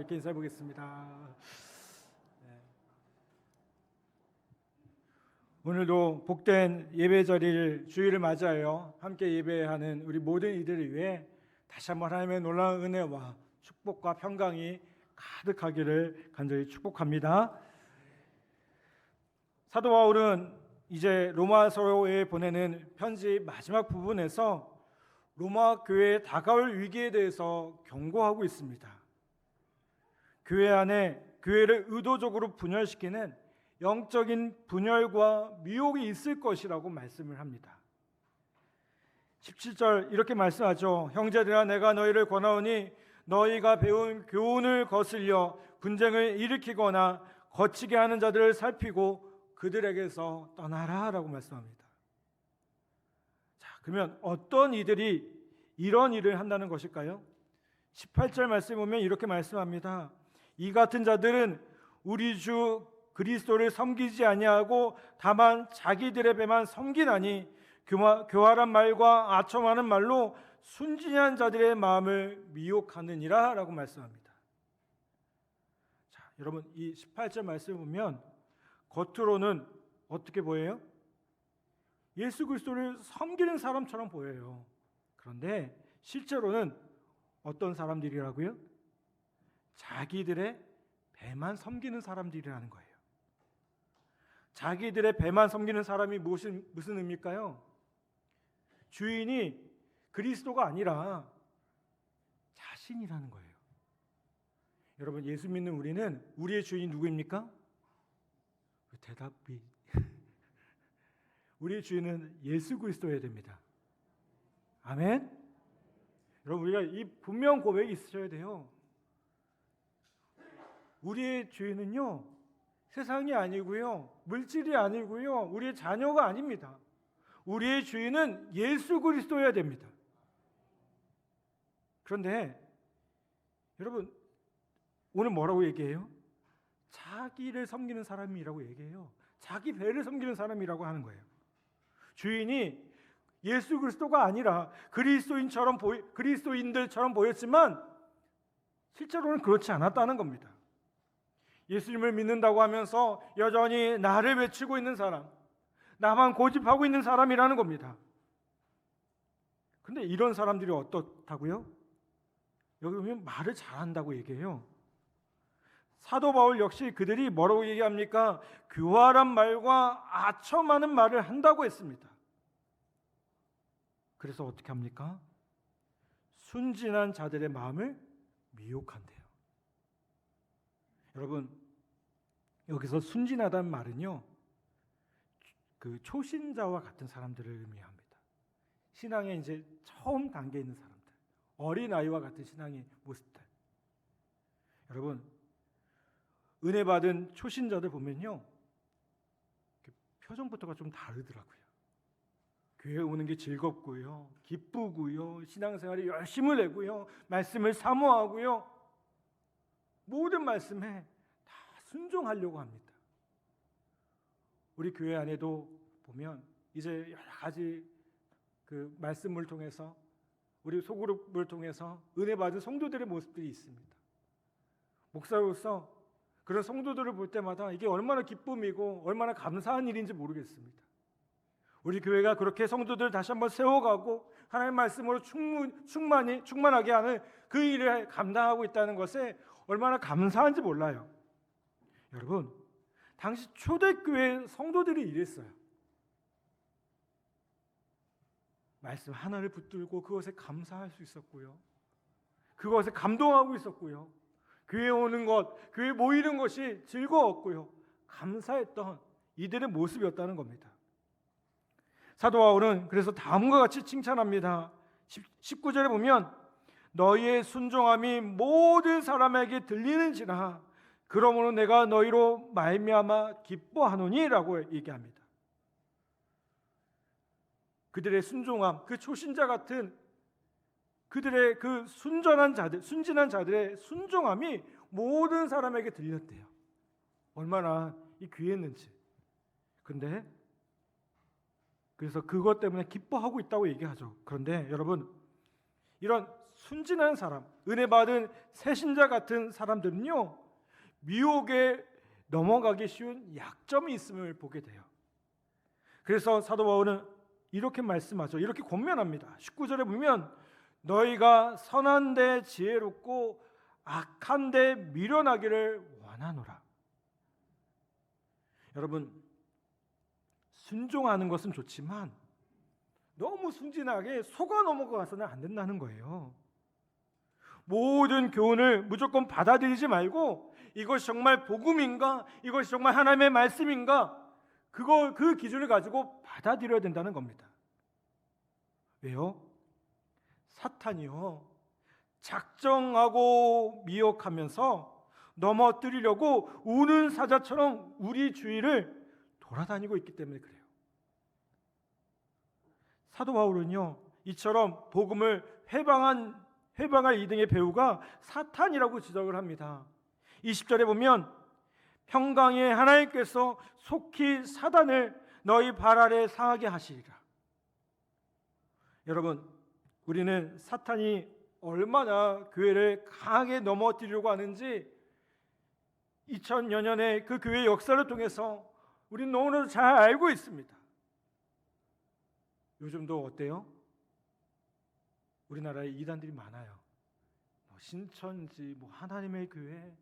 이렇게 인사해 보겠습니다. 오늘도 복된 예배 자리를 주일을 맞이하여 함께 예배하는 우리 모든 이들을 위해 다시 한번 하나님의 놀라운 은혜와 축복과 평강이 가득하기를 간절히 축복합니다. 사도 바울은 이제 로마서에 보내는 편지 마지막 부분에서 로마 교회의 다가올 위기에 대해서 경고하고 있습니다. 교회 안에 교회를 의도적으로 분열시키는 영적인 분열과 미혹이 있을 것이라고 말씀을 합니다. 17절 이렇게 말씀하죠. 형제들아 내가 너희를 권하오니 너희가 배운 교훈을 거슬려 분쟁을 일으키거나 거치게 하는 자들을 살피고 그들에게서 떠나라 라고 말씀합니다. 자, 그러면 어떤 이들이 이런 일을 한다는 것일까요? 18절 말씀에 보면 이렇게 말씀합니다. 이 같은 자들은 우리 주 그리스도를 섬기지 아니하고 다만 자기들의 배만 섬기나니 교활한 말과 아첨하는 말로 순진한 자들의 마음을 미혹하느니라 라고 말씀합니다. 자, 여러분 이 18절 말씀을 보면 겉으로는 어떻게 보여요? 예수 그리스도를 섬기는 사람처럼 보여요. 그런데 실제로는 어떤 사람들이라고요? 자기들의 배만 섬기는 사람들이라는 거예요. 자기들의 배만 섬기는 사람이 무슨 의미일까요? 주인이 그리스도가 아니라 자신이라는 거예요. 여러분 예수 믿는 우리는 우리의 주인이 누구입니까? 대답이 우리의 주인은 예수 그리스도여야 됩니다. 아멘. 여러분 우리가 이 분명 고백이 있으셔야 돼요. 우리의 주인은요 세상이 아니고요 물질이 아니고요 우리의 자녀가 아닙니다. 우리의 주인은 예수 그리스도여야 됩니다. 그런데 여러분 오늘 뭐라고 얘기해요? 자기를 섬기는 사람이라고 얘기해요. 자기 배를 섬기는 사람이라고 하는 거예요. 주인이 예수 그리스도가 아니라 그리스도인들처럼 보였지만 실제로는 그렇지 않았다는 겁니다. 예수님을 믿는다고 하면서 여전히 나를 외치고 있는 사람, 나만 고집하고 있는 사람이라는 겁니다. 근데 이런 사람들이 어떻다고요? 여기 보면 말을 잘한다고 얘기해요. 사도 바울 역시 그들이 뭐라고 얘기합니까? 교활한 말과 아첨하는 말을 한다고 했습니다. 그래서 어떻게 합니까? 순진한 자들의 마음을 미혹한대요. 여러분 여기서 순진하다는 말은요 그 초신자와 같은 사람들을 의미합니다. 신앙에 이제 처음 단계에 있는 사람들, 어린아이와 같은 신앙의 모습들. 여러분 은혜 받은 초신자들 보면요 표정부터가 좀 다르더라고요. 교회 오는 게 즐겁고요 기쁘고요 신앙생활에 열심을 내고요 말씀을 사모하고요 모든 말씀에 다 순종하려고 합니다. 우리 교회 안에도 보면 이제 여러 가지 그 말씀을 통해서 우리 소그룹을 통해서 은혜 받은 성도들의 모습들이 있습니다. 목사로서 그런 성도들을 볼 때마다 이게 얼마나 기쁨이고 얼마나 감사한 일인지 모르겠습니다. 우리 교회가 그렇게 성도들을 다시 한번 세워가고 하나님의 말씀으로 충만하게 하는 그 일을 감당하고 있다는 것에 얼마나 감사한지 몰라요. 여러분 당시 초대교회 성도들이 이랬어요. 말씀 하나를 붙들고 그것에 감사할 수 있었고요 그것에 감동하고 있었고요 교회 오는 것, 교회 모이는 것이 즐거웠고요 감사했던 이들의 모습이었다는 겁니다. 사도 바울은 그래서 다음과 같이 칭찬합니다. 19절에 보면 너희의 순종함이 모든 사람에게 들리는지라 그러므로 내가 너희로 말미암아 기뻐하노니 라고 얘기합니다. 그들의 순종함, 그 초신자 같은 그들의 그 순진한 자들의 순종함이 모든 사람에게 들렸대요. 얼마나 이 귀했는지. 근데 그래서 그것 때문에 기뻐하고 있다고 얘기하죠. 그런데 여러분 이런 순진한 사람, 은혜 받은 새신자 같은 사람들은요, 미혹에 넘어가기 쉬운 약점이 있음을 보게 돼요. 그래서 사도 바울은 이렇게 말씀하죠. 이렇게 권면합니다. 19절에 보면 너희가 선한데 지혜롭고 악한데 미련하기를 원하노라. 여러분, 순종하는 것은 좋지만 너무 순진하게 속아 넘어가서는 안 된다는 거예요. 모든 교훈을 무조건 받아들이지 말고 이것이 정말 복음인가? 이것이 정말 하나님의 말씀인가? 그 기준을 가지고 받아들여야 된다는 겁니다. 왜요? 사탄이요, 작정하고 미혹하면서 넘어뜨리려고 우는 사자처럼 우리 주위를 돌아다니고 있기 때문에 그래요. 사도 바울은요, 이처럼 복음을 회방할 이등의 배우가 사탄이라고 지적을 합니다. 20절에 보면 평강의 하나님께서 속히 사단을 너희 발 아래 상하게 하시리라. 여러분, 우리는 사탄이 얼마나 교회를 강하게 넘어뜨리려고 하는지 2000여 년의 그 교회의 역사를 통해서 우리는 너무나도 잘 알고 있습니다. 요즘도 어때요? 우리나라에 이단들이 많아요. 신천지, 하나님의 교회,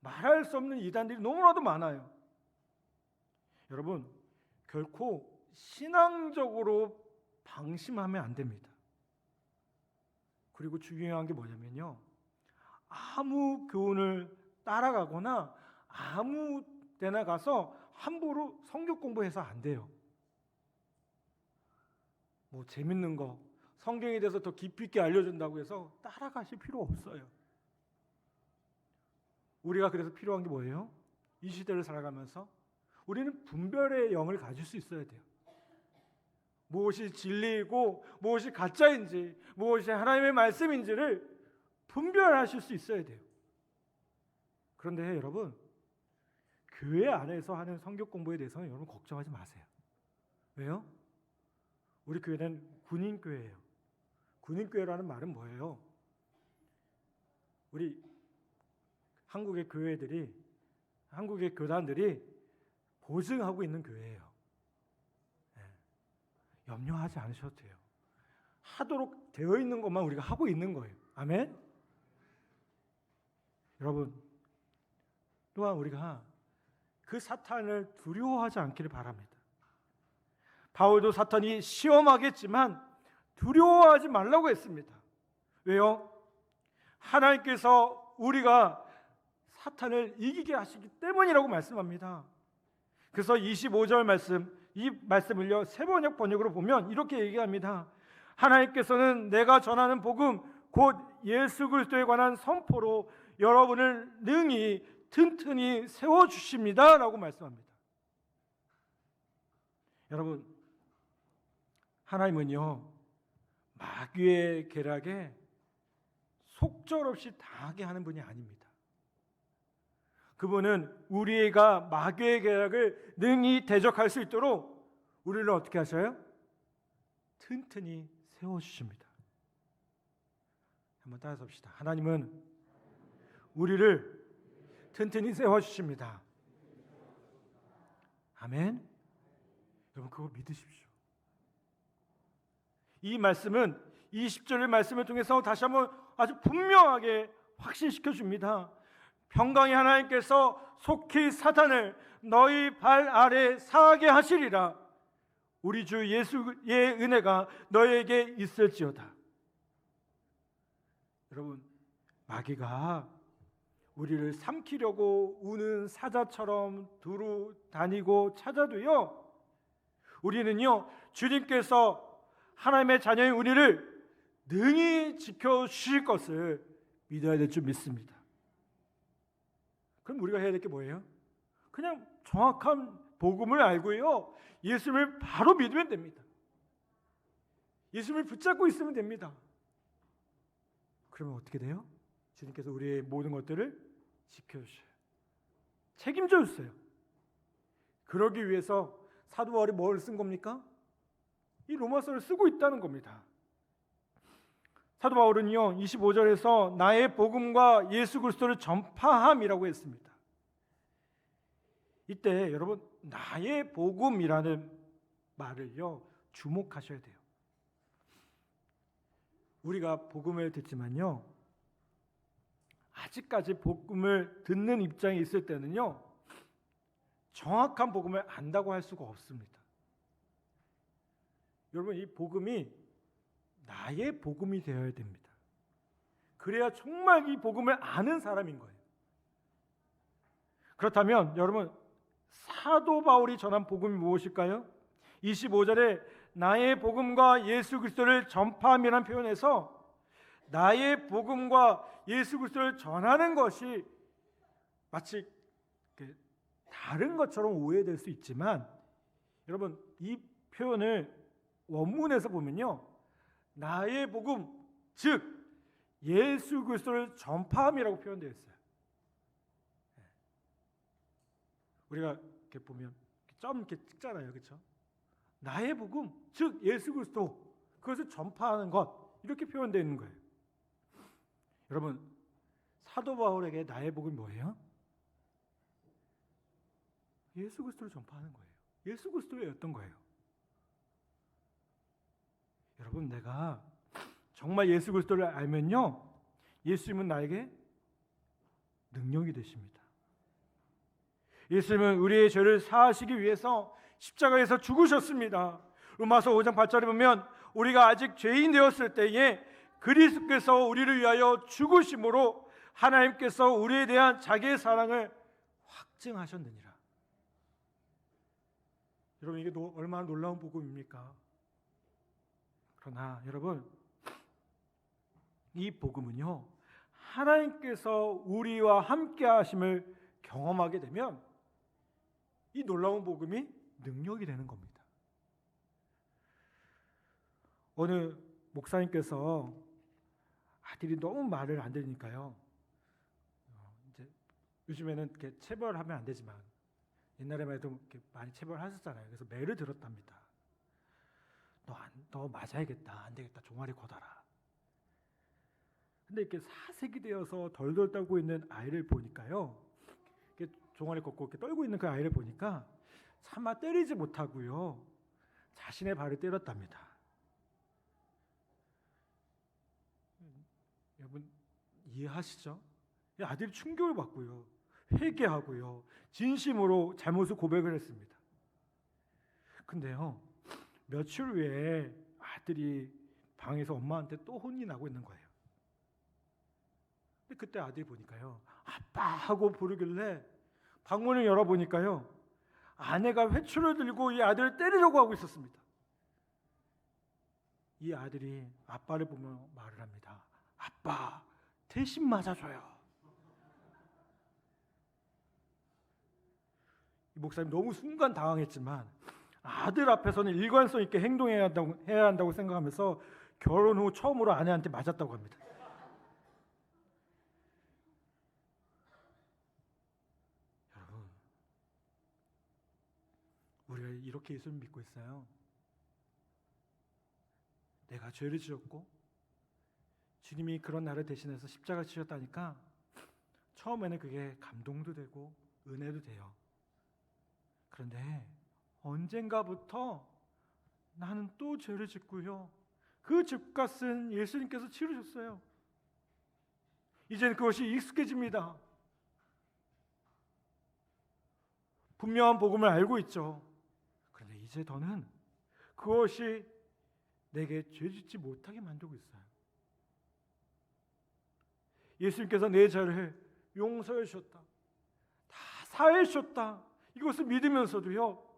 말할 수 없는 이단들이 너무나도 많아요. 여러분, 결코 신앙적으로 방심하면 안 됩니다. 그리고 중요한 게 뭐냐면요, 아무 교훈을 따라가거나 아무 데나 가서 함부로 성경 공부해서 안 돼요. 재밌는 거, 성경에 대해서 더 깊이 있게 알려준다고 해서 따라가실 필요 없어요. 우리가 그래서 필요한 게 뭐예요? 이 시대를 살아가면서 우리는 분별의 영을 가질 수 있어야 돼요. 무엇이 진리이고 무엇이 가짜인지, 무엇이 하나님의 말씀인지를 분별하실 수 있어야 돼요. 그런데 여러분, 교회 안에서 하는 성경 공부에 대해서는 여러분 걱정하지 마세요. 왜요? 우리 교회는 군인교회예요. 군인교회라는 말은 뭐예요? 우리 한국의 교회들이, 한국의 교단들이 보증하고 있는 교회예요. 염려하지 않으셔도 돼요. 하도록 되어 있는 것만 우리가 하고 있는 거예요. 아멘? 여러분, 또한 우리가 그 사탄을 두려워하지 않기를 바랍니다. 바울도 사탄이 시험하겠지만 두려워하지 말라고 했습니다. 왜요? 하나님께서 우리가 사탄을 이기게 하시기 때문이라고 말씀합니다. 그래서 25절 말씀, 이 말씀을요, 세번역 번역으로 보면 이렇게 얘기합니다. 하나님께서는 내가 전하는 복음 곧 예수 그리스도에 관한 선포로 여러분을 능히 튼튼히 세워주십니다 라고 말씀합니다. 여러분, 하나님은요, 마귀의 계략에 속절없이 당하게 하는 분이 아닙니다. 그분은 우리가 마귀의 계략을 능히 대적할 수 있도록 우리를 어떻게 하셔요? 튼튼히 세워주십니다. 한번 따라서 봅시다. 하나님은 우리를 튼튼히 세워주십니다. 아멘. 여러분, 그거 믿으십시오. 이 말씀은 20절의 말씀을 통해서 다시 한번 아주 분명하게 확신시켜 줍니다. 평강의 하나님께서 속히 사탄을 너희 발 아래 상하게 하시리라. 우리 주 예수의 은혜가 너희에게 있을지어다. 여러분, 마귀가 우리를 삼키려고 우는 사자처럼 두루 다니고 찾아도요, 우리는요, 주님께서 하나님의 자녀인 우리를 능히 지켜주실 것을 믿어야 될 줄 믿습니다. 그럼 우리가 해야 될 게 뭐예요? 그냥 정확한 복음을 알고요, 예수님을 바로 믿으면 됩니다. 예수님을 붙잡고 있으면 됩니다. 그러면 어떻게 돼요? 주님께서 우리의 모든 것들을 지켜주셔요. 책임져 주세요. 그러기 위해서 사도 바울이 뭘 쓴 겁니까? 이 로마서를 쓰고 있다는 겁니다. 사도 바울은요 25절에서 나의 복음과 예수 그리스도를 전파함이라고 했습니다. 이때 여러분 나의 복음이라는 말을요 주목하셔야 돼요. 우리가 복음을 듣지만요 아직까지 복음을 듣는 입장에 있을 때는요 정확한 복음을 안다고 할 수가 없습니다. 여러분 이 복음이 나의 복음이 되어야 됩니다. 그래야 정말 이 복음을 아는 사람인 거예요. 그렇다면 여러분 사도 바울이 전한 복음이 무엇일까요? 25절에 나의 복음과 예수 그리스도를 전파함이라는 표현에서 나의 복음과 예수 그리스도를 전하는 것이 마치 다른 것처럼 오해될 수 있지만 여러분 이 표현을 원문에서 보면요 나의 복음 즉 예수 그리스도를 전파함이라고 표현되어 있어요. 우리가 이렇게 보면 점 이렇게 찍잖아요, 그렇죠? 나의 복음 즉 예수 그리스도 그것을 전파하는 것 이렇게 표현되어 있는 거예요. 여러분 사도 바울에게 나의 복음이 뭐예요? 예수 그리스도를 전파하는 거예요. 예수 그리스도의 어떤 거예요? 여러분 내가 정말 예수 그리스도를 알면요 예수님은 나에게 능력이 되십니다. 예수님은 우리의 죄를 사하시기 위해서 십자가에서 죽으셨습니다. 로마서 5장 8절에 보면 우리가 아직 죄인 되었을 때에 그리스도께서 우리를 위하여 죽으심으로 하나님께서 우리에 대한 자기의 사랑을 확증하셨느니라. 여러분 이게 얼마나 놀라운 복음입니까? 그러나 여러분 이 복음은요 하나님께서 우리와 함께 하심을 경험하게 되면 이 놀라운 복음이 능력이 되는 겁니다. 어느 목사님께서 아들이 너무 말을 안 들으니까요 이제 요즘에는 이렇게 체벌하면 안 되지만 옛날에만 해도 이렇게 많이 체벌하셨잖아요. 그래서 매를 들었답니다. 너 맞아야겠다. 안 되겠다. 종아리 걷어라. 근데 이렇게 사색이 되어서 덜덜 떨고 있는 아이를 보니까요. 이렇게 종아리 걷고 이렇게 떨고 있는 그 아이를 보니까 차마 때리지 못하고요. 자신의 발을 때렸답니다. 여러분 이해하시죠? 아들이 충격을 받고요. 회개하고요. 진심으로 잘못을 고백을 했습니다. 근데요. 며칠 후에 아들이 방에서 엄마한테 또 혼이 나고 있는 거예요. 근데 그때 아들이 보니까요. 아빠 하고 부르길래 방문을 열어보니까요. 아내가 회초를 들고 이 아들을 때리려고 하고 있었습니다. 이 아들이 아빠를 보며 말을 합니다. 아빠 대신 맞아줘요. 이 목사님 너무 순간 당황했지만 아들 앞에서는 일관성 있게 행동해야 한다고 생각하면서 결혼 후 처음으로 아내한테 맞았다고 합니다. 여러분, 우리가 이렇게 예수를 믿고 있어요. 내가 죄를 지었고 주님이 그런 나를 대신해서 십자가를 지셨다니까 처음에는 그게 감동도 되고 은혜도 돼요. 그런데 언젠가부터 나는 또 죄를 짓고요. 그 죄값은 예수님께서 치르셨어요. 이제는 그것이 익숙해집니다. 분명한 복음을 알고 있죠. 그런데 이제 더는 그것이 내게 죄 짓지 못하게 만들고 있어요. 예수님께서 내 죄를 용서해 주셨다. 다 사해 주셨다. 이것을 믿으면서도요.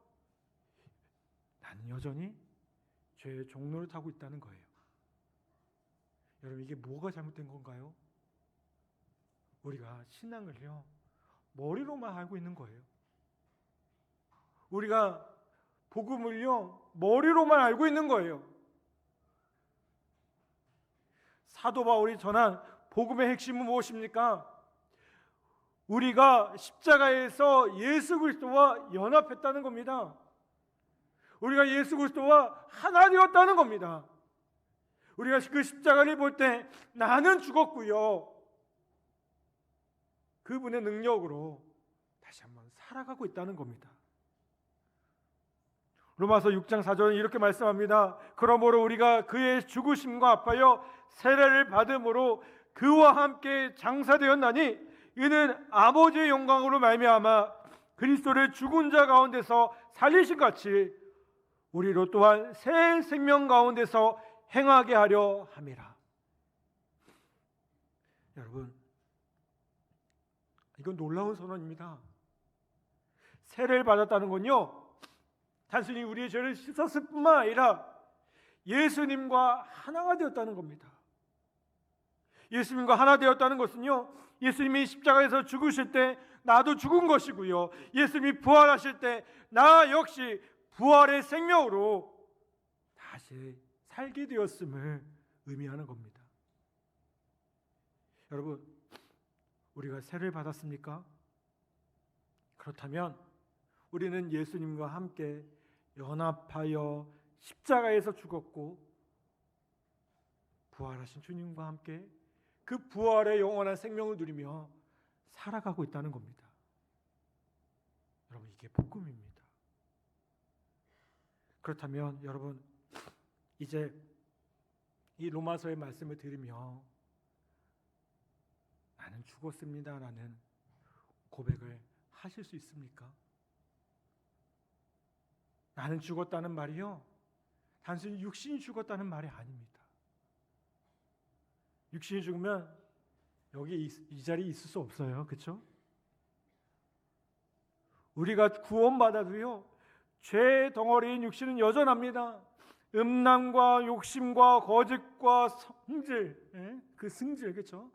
나는 여전히 죄의 종로를 타고 있다는 거예요. 여러분 이게 뭐가 잘못된 건가요? 우리가 신앙을요. 머리로만 알고 있는 거예요. 우리가 복음을요. 머리로만 알고 있는 거예요. 사도 바울이 전한 복음의 핵심은 무엇입니까? 우리가 십자가에서 예수 그리스도와 연합했다는 겁니다. 우리가 예수 그리스도와 하나 되었다는 겁니다. 우리가 그 십자가를 볼 때 나는 죽었고요, 그분의 능력으로 다시 한번 살아가고 있다는 겁니다. 로마서 6장 4절은 이렇게 말씀합니다. 그러므로 우리가 그의 죽으심과 합하여 세례를 받음으로 그와 함께 장사되었나니 이는 아버지의 영광으로 말미암아 그리스도를 죽은 자 가운데서 살리신 같이 우리로 또한 새 생명 가운데서 행하게 하려 함이라. 여러분, 이건 놀라운 선언입니다. 세례를 받았다는 건요, 단순히 우리의 죄를 씻었을 뿐만 아니라 예수님과 하나가 되었다는 겁니다. 예수님과 하나 되었다는 것은요, 예수님이 십자가에서 죽으실 때 나도 죽은 것이고요, 예수님이 부활하실 때 나 역시 부활의 생명으로 다시 살게 되었음을 의미하는 겁니다. 여러분, 우리가 세례를 받았습니까? 그렇다면 우리는 예수님과 함께 연합하여 십자가에서 죽었고 부활하신 주님과 함께 그 부활의 영원한 생명을 누리며 살아가고 있다는 겁니다. 여러분, 이게 복음입니다. 그렇다면 여러분, 이제 이 로마서의 말씀을 들으며 나는 죽었습니다라는 고백을 하실 수 있습니까? 나는 죽었다는 말이요, 단순히 육신이 죽었다는 말이 아닙니다. 육신이 죽으면 여기 이 자리에 있을 수 없어요. 그렇죠? 우리가 구원받아도요, 죄의 덩어리인 육신은 여전합니다. 음란과 욕심과 거짓과 성질, 그 승질, 그렇죠?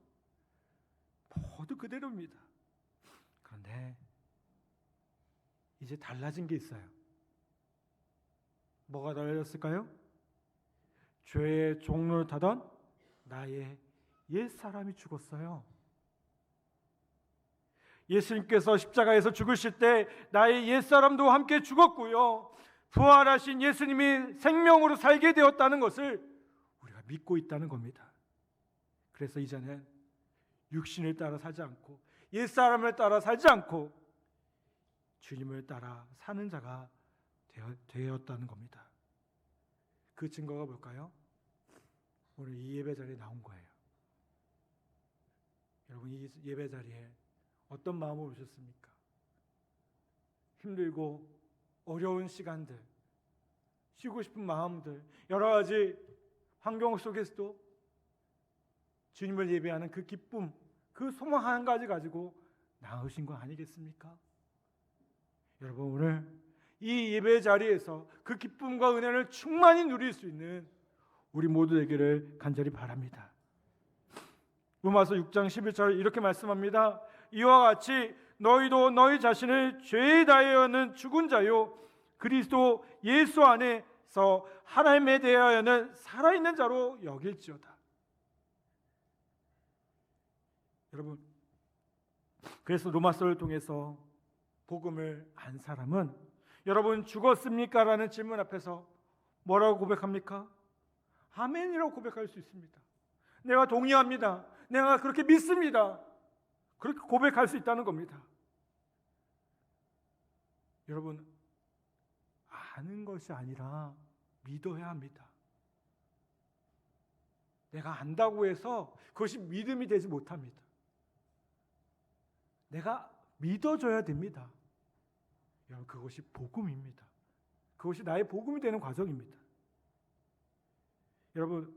모두 그대로입니다. 그런데 이제 달라진 게 있어요. 뭐가 달라졌을까요? 죄의 종로를 타던 나의 옛사람이 죽었어요. 예수님께서 십자가에서 죽으실 때 나의 옛사람도 함께 죽었고요, 부활하신 예수님이 생명으로 살게 되었다는 것을 우리가 믿고 있다는 겁니다. 그래서 이제는 육신을 따라 살지 않고 옛사람을 따라 살지 않고 주님을 따라 사는 자가 되었다는 겁니다. 그 증거가 뭘까요? 오늘 이 예배 자리에 나온 거예요. 여러분, 이 예배 자리에 어떤 마음으로 오셨습니까? 힘들고 어려운 시간들, 쉬고 싶은 마음들, 여러 가지 환경 속에서도 주님을 예배하는 그 기쁨, 그 소망 한 가지 가지고 나오신 거 아니겠습니까? 여러분, 오늘 이 예배 자리에서 그 기쁨과 은혜를 충만히 누릴 수 있는 우리 모두 되기를 간절히 바랍니다. 로마서 6장 11절 이렇게 말씀합니다. 이와 같이 너희도 너희 자신을 죄에 대하여는 죽은 자요 그리스도 예수 안에서 하나님에 대하여는 살아있는 자로 여길지어다. 여러분, 그래서 로마서를 통해서 복음을 안 사람은 여러분 죽었습니까? 라는 질문 앞에서 뭐라고 고백합니까? 아멘이라고 고백할 수 있습니다. 내가 동의합니다. 내가 그렇게 믿습니다. 그렇게 고백할 수 있다는 겁니다. 여러분, 아는 것이 아니라 믿어야 합니다. 내가 안다고 해서 그것이 믿음이 되지 못합니다. 내가 믿어줘야 됩니다. 여러분, 그것이 복음입니다. 그것이 나의 복음이 되는 과정입니다. 여러분,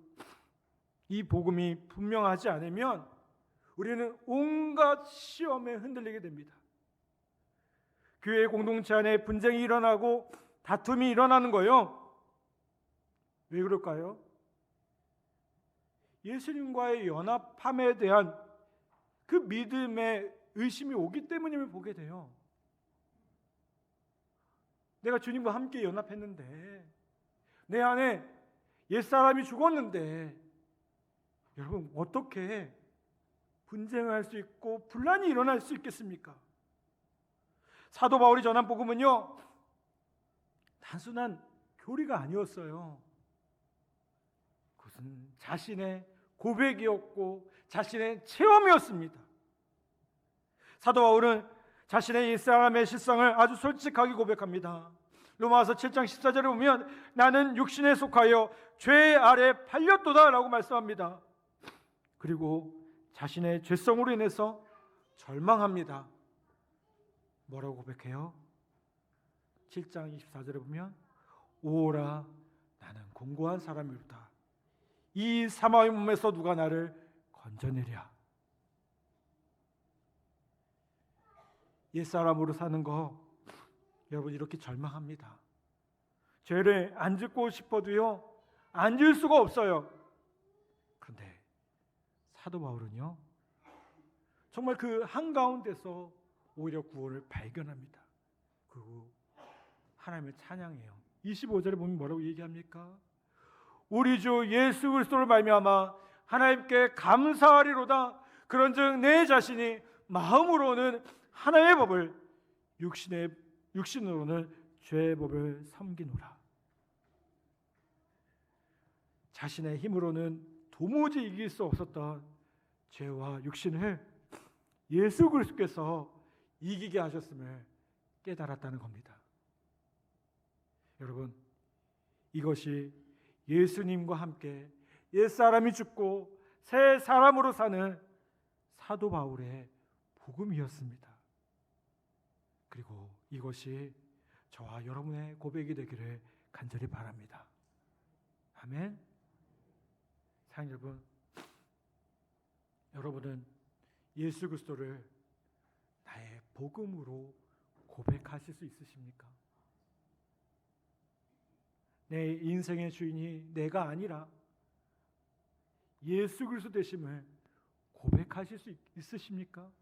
이 복음이 분명하지 않으면 우리는 온갖 시험에 흔들리게 됩니다. 교회 공동체 안에 분쟁이 일어나고 다툼이 일어나는 거예요. 왜 그럴까요? 예수님과의 연합함에 대한 그 믿음의 의심이 오기 때문임을 보게 돼요. 내가 주님과 함께 연합했는데, 내 안에 옛사람이 죽었는데, 여러분, 어떻게 분쟁을 할 수 있고 분란이 일어날 수 있겠습니까? 사도 바울이 전한 복음은요, 단순한 교리가 아니었어요. 그 그것은 자신의 고백이었고 자신의 체험이었습니다. 사도 바울은 자신의 옛사람의 실상을 아주 솔직하게 고백합니다. 로마서 7장 14절에 보면 나는 육신에 속하여 죄 아래 팔렸도다 라고 말씀합니다. 그리고 자신의 죄성으로 인해서 절망합니다. 뭐라고 고백해요? 7장 24절에 보면 오라 나는 공고한 사람이로다. 이 사망의 몸에서 누가 나를 건져내랴. 옛사람으로 사는 거 여러분 이렇게 절망합니다. 죄를 안 짓고 싶어도요 안 지을 수가 없어요. 그런데 사도 바울은요 정말 그 한가운데서 오히려 구원을 발견합니다. 그리고 하나님을 찬양해요. 25절에 보면 뭐라고 얘기합니까? 우리 주 예수 그리스도를 말미암아 하나님께 감사하리로다. 그런즉 내 자신이 마음으로는 하나님의 법을 육신으로는 죄의 법을 섬기노라. 자신의 힘으로는 도무지 이길 수 없었던 죄와 육신을 예수 그리스도께서 이기게 하셨음을 깨달았다는 겁니다. 여러분, 이것이 예수님과 함께 옛사람이 죽고 새 사람으로 사는 사도 바울의 복음이었습니다. 그리고 이것이 저와 여러분의 고백이 되기를 간절히 바랍니다. 아멘. 사랑하는 여러분, 여러분은 예수 그리스도를 나의 복음으로 고백하실 수 있으십니까? 내 인생의 주인이 내가 아니라 예수 그리스도 되심을 고백하실 수 있으십니까?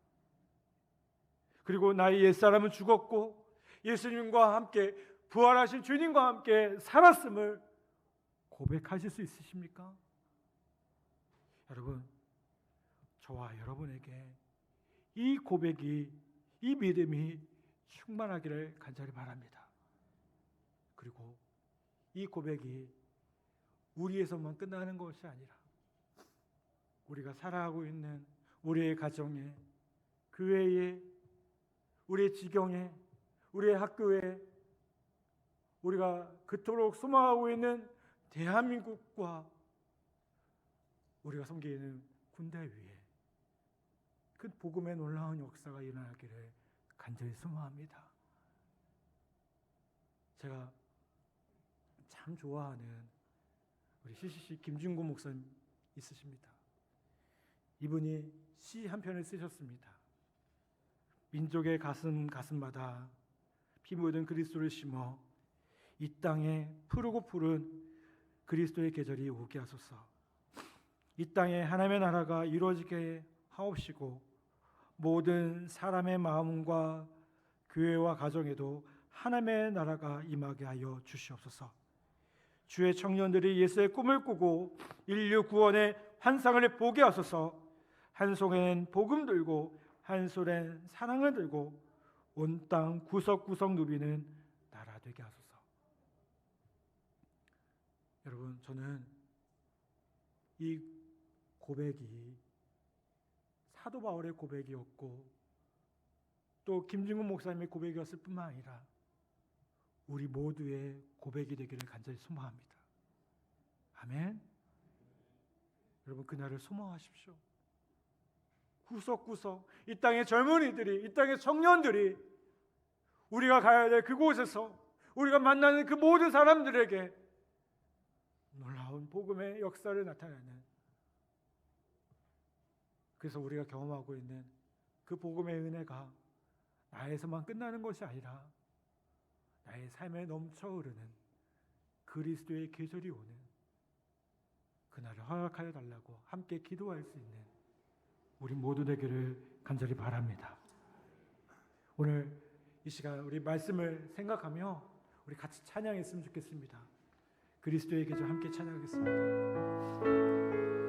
그리고 나의 옛사람은 죽었고 예수님과 함께 부활하신 주님과 함께 살았음을 고백하실 수 있으십니까? 여러분, 저와 여러분에게 이 고백이, 이 믿음이 충만하기를 간절히 바랍니다. 그리고 이 고백이 우리에서만 끝나는 것이 아니라 우리가 살아가고 있는 우리의 가정에, 교회에, 우리의 지경에, 우리의 학교에, 우리가 그토록 소망하고 있는 대한민국과 우리가 섬기는 군대 위에 그 복음의 놀라운 역사가 일어나기를 간절히 소망합니다. 제가 참 좋아하는 우리 CCC 김준곤 목사님 있으십니다. 이분이 시 한 편을 쓰셨습니다. 민족의 가슴마다 피 묻은 그리스도를 심어 이 땅에 푸르고 푸른 그리스도의 계절이 오게 하소서. 이 땅에 하나님의 나라가 이루어지게 하옵시고 모든 사람의 마음과 교회와 가정에도 하나님의 나라가 임하게 하여 주시옵소서. 주의 청년들이 예수의 꿈을 꾸고 인류 구원의 환상을 보게 하소서. 한 손엔 복음 들고 한 손엔 사랑을 들고 온 땅 구석구석 누비는 나라 되게 하소서. 여러분, 저는 이 고백이 사도 바울의 고백이었고 또 김준곤 목사님의 고백이었을 뿐만 아니라 우리 모두의 고백이 되기를 간절히 소망합니다. 아멘. 여러분, 그날을 소망하십시오. 구석구석 이 땅의 젊은이들이, 이 땅의 청년들이 우리가 가야 될 그곳에서 우리가 만나는 그 모든 사람들에게 놀라운 복음의 역사를 나타내는, 그래서 우리가 경험하고 있는 그 복음의 은혜가 나에서만 끝나는 것이 아니라 나의 삶에 넘쳐 흐르는 그리스도의 계절이 오는 그날을 허락하여 달라고 함께 기도할 수 있는 우리 모두 되기를 간절히 바랍니다. 오늘 이 시간 우리 말씀을 생각하며 우리 같이 찬양했으면 좋겠습니다. 그리스도의 계절 함께 찬양하겠습니다.